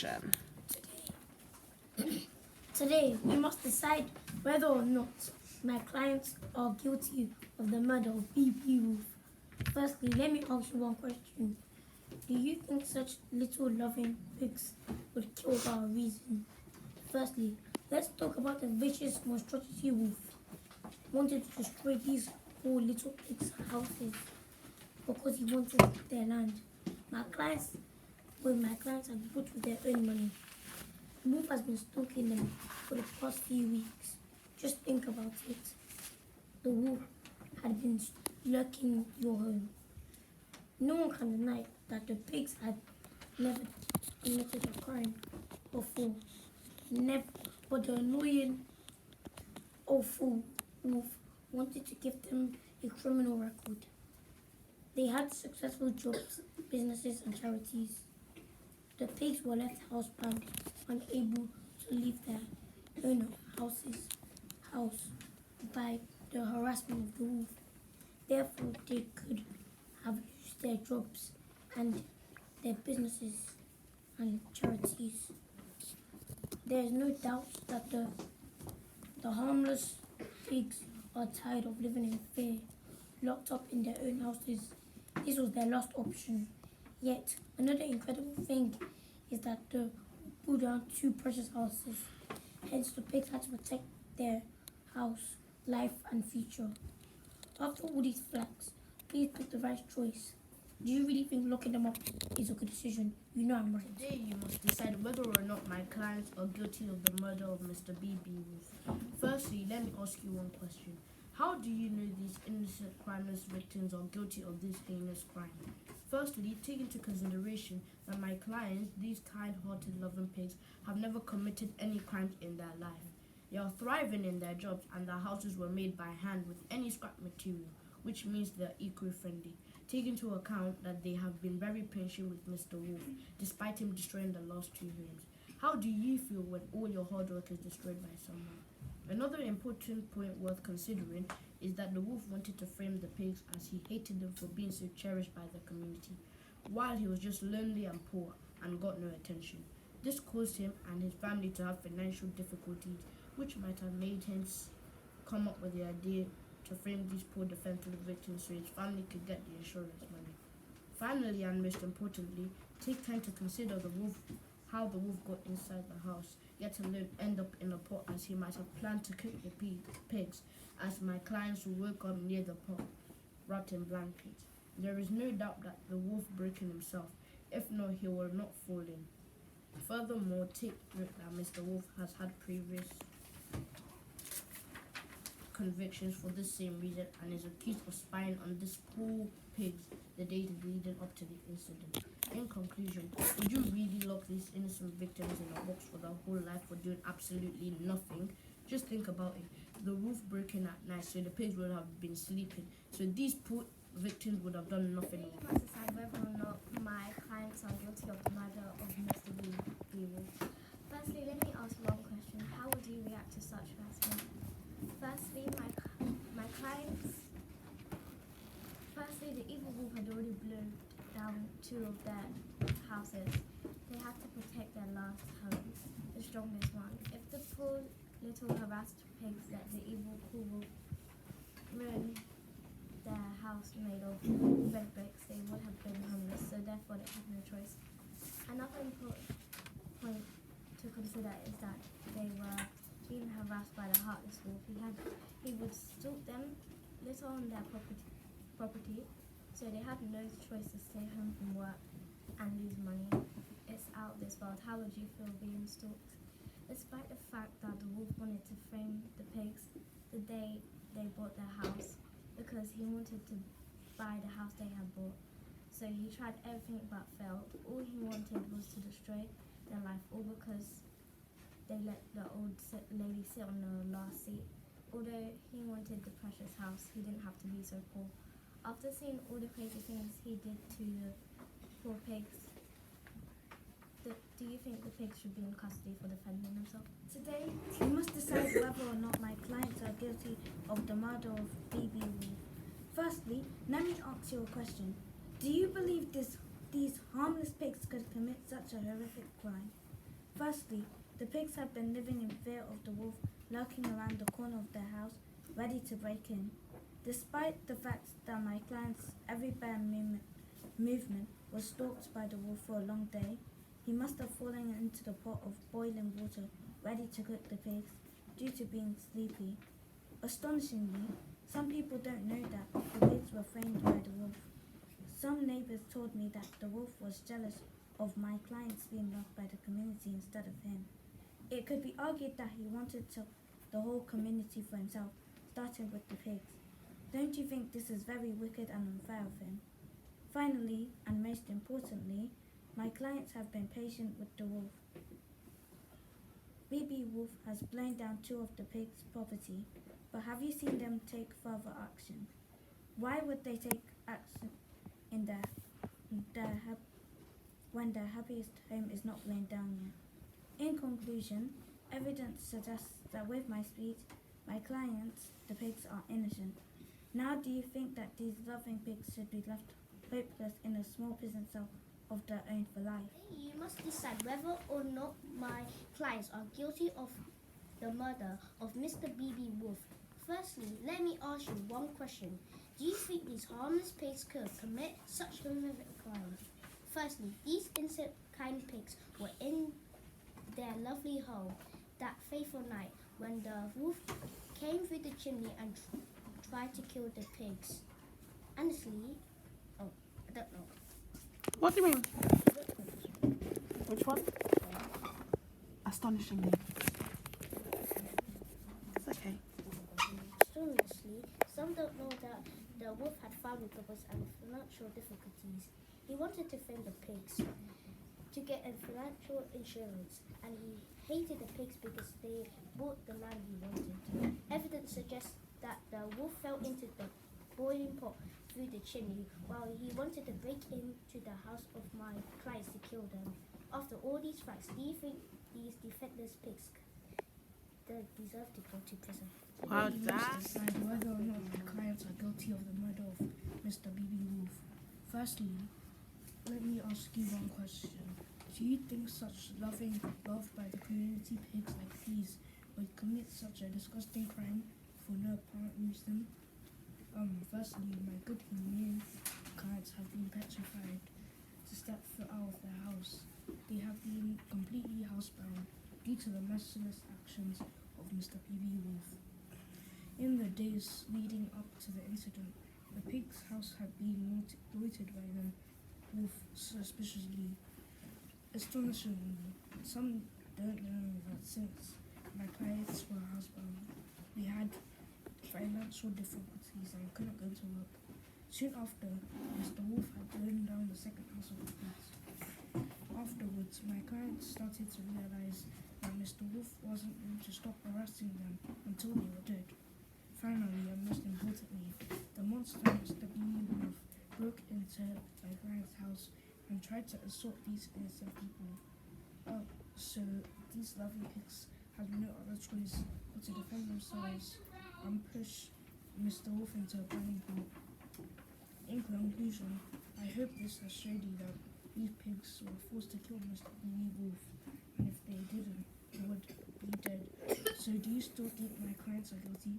question. Today, we must decide whether or not my clients are guilty of the murder of B.B. Wolf. Firstly, let me ask you one question. Do you think such little loving pigs would kill for a reason? Firstly, let's talk about the vicious monstrosity wolf wanted to destroy these poor little pigs' houses because he wanted their land. My clients have bought with their own money. The wolf has been stalking them for the past few weeks. Just think about it. The wolf had been lurking your home. No one can deny that the pigs had never committed a crime before. Never, but the annoying, awful wolf wanted to give them a criminal record. They had successful jobs, businesses, and charities. The pigs were left housebound, unable to leave their own house by the harassment of the wolf. Therefore, they could have lost their jobs and their businesses and charities. There is no doubt that the harmless pigs are tired of living in fear, locked up in their own houses. This was their last option. Yet, another incredible thing is that they pulled down two precious houses. Hence, the pigs had to protect their house, life, and future. After all these flags, please pick the right choice. Do you really think locking them up is a good decision? You know I'm right. Today you must decide whether or not my clients are guilty of the murder of Mr. B.B. Wolf. Firstly, let me ask you one question. How do you know these innocent crimeless victims are guilty of this heinous crime? Firstly, take into consideration that my clients, these kind-hearted loving pigs, have never committed any crimes in their life. They are thriving in their jobs and their houses were made by hand with any scrap material, which means they are eco-friendly. Take into account that they have been very patient with Mr. Wolf, despite him destroying the last two homes. How do you feel when all your hard work is destroyed by someone? Another important point worth considering is that the wolf wanted to frame the pigs as he hated them for being so cherished by the community, while he was just lonely and poor and got no attention. This caused him and his family to have financial difficulties, which might have made him come up with the idea to frame these poor defenseless victims so his family could get the insurance money. Finally, and most importantly, take time to consider how the wolf got inside the house, yet alone end up in a pot as he might have planned to cook the pigs, as my clients who woke up near the pot, wrapped in blankets. There is no doubt that the wolf broke in himself, if not he would not fall in. Furthermore, take note that Mr. Wolf has had previous convictions for this same reason and is accused of spying on these poor pigs the days leading up to the incident. In conclusion, would you really lock these innocent victims in a box for their whole life for doing absolutely nothing? Just think about it. The roof broke in at night, so the pigs would have been sleeping. So these poor victims would have done nothing. You must decide whether or not my clients are guilty of the murder of Mr. B. Wolf. Firstly, let me ask one question. How would you react to such harassment? Firstly, the evil wolf had already blown down two of their houses. They had to protect their last home, the strongest one. If the poor little harassed pigs let the evil cool wolf ruin their house made of red bricks, they would have been homeless, so therefore they had no choice. Another important point to consider is that they were being harassed by the heartless wolf. He would stalk them, litter on their property, so they had no choice to stay home from work and lose money. It's out of this world. How would you feel being stalked? Despite the fact that the wolf wanted to frame the pigs the day they bought their house, because he wanted to buy the house they had bought. So he tried everything but failed. All he wanted was to destroy their life, all because they let the old lady sit on the last seat. Although he wanted the precious house, he didn't have to be so poor. After seeing all the crazy things he did to the poor pigs, do you think the pigs should be in custody for defending themselves? Today, we must decide whether or not my clients are guilty of the murder of B.B. Wolf. Firstly, let me ask you a question. Do you believe these harmless pigs could commit such a horrific crime? Firstly, the pigs have been living in fear of the wolf lurking around the corner of their house, ready to break in. Despite the fact that my client's every bare movement was stalked by the wolf for a long day, he must have fallen into the pot of boiling water ready to cook the pigs due to being sleepy. Astonishingly, some people don't know that the pigs were framed by the wolf. Some neighbors told me that the wolf was jealous of my clients being loved by the community instead of him. It could be argued that he wanted the whole community for himself, starting with the pigs. Don't you think this is very wicked and unfair of him? Finally, and most importantly, my clients have been patient with the wolf. BB Wolf has blown down 2 of the pigs' property, but have you seen them take further action? Why would they take action in when their happiest home is not blown down yet? In conclusion, evidence suggests that with my speech, my clients, the pigs, are innocent. Now do you think that these loving pigs should be left hopeless in a small prison cell of their own for life? You must decide whether or not my clients are guilty of the murder of Mr. B.B. Wolf. Firstly, let me ask you one question. Do you think these harmless pigs could commit such horrific crimes? Firstly, these innocent kind pigs were in their lovely home that fateful night when the wolf came through the chimney and tried to kill the pigs. Honestly, I don't know. What do you mean? Which one? Astonishingly. It's okay. Strangely, some don't know that the wolf had family troubles and financial difficulties. He wanted to frame the pigs to get a financial insurance, and he hated the pigs because they bought the land he wanted. Evidence suggests that the wolf fell into the boiling pot through the chimney while he wanted to break into the house of my clients to kill them. After all these facts, do you think these defenseless pigs deserve to go to prison? Well You done. must decide whether or not my clients are guilty of the murder of Mr. B.B. Wolf. Firstly, let me ask you one question. Do you think such loving, loved by the community pigs like these would commit such a disgusting crime for no apparent reason? Firstly, my good humane clients have been petrified to step foot out of their house. They have been completely housebound due to the merciless actions of Mr. B.B. Wolf. In the days leading up to the incident, the pig's house had been loitered by the wolf suspiciously. Astonishingly, some don't know that since my clients were housebound, they had financial difficulties and couldn't go to work. Soon after, Mr. Wolf had blown down the second house of the pigs. Afterwards, my clients started to realize that Mr. Wolf wasn't going to stop harassing them until they were dead. Finally, and most importantly, the monster Mr. B.B. Wolf broke into my client's house and tried to assault these innocent people. So these lovely pigs had no other choice but to defend themselves and push Mr. Wolf into a burning pool. In conclusion, I hope this has showed you that these pigs were forced to kill Mr. B.B. Wolf, and if they didn't, they would be dead. So do you still think my clients are guilty?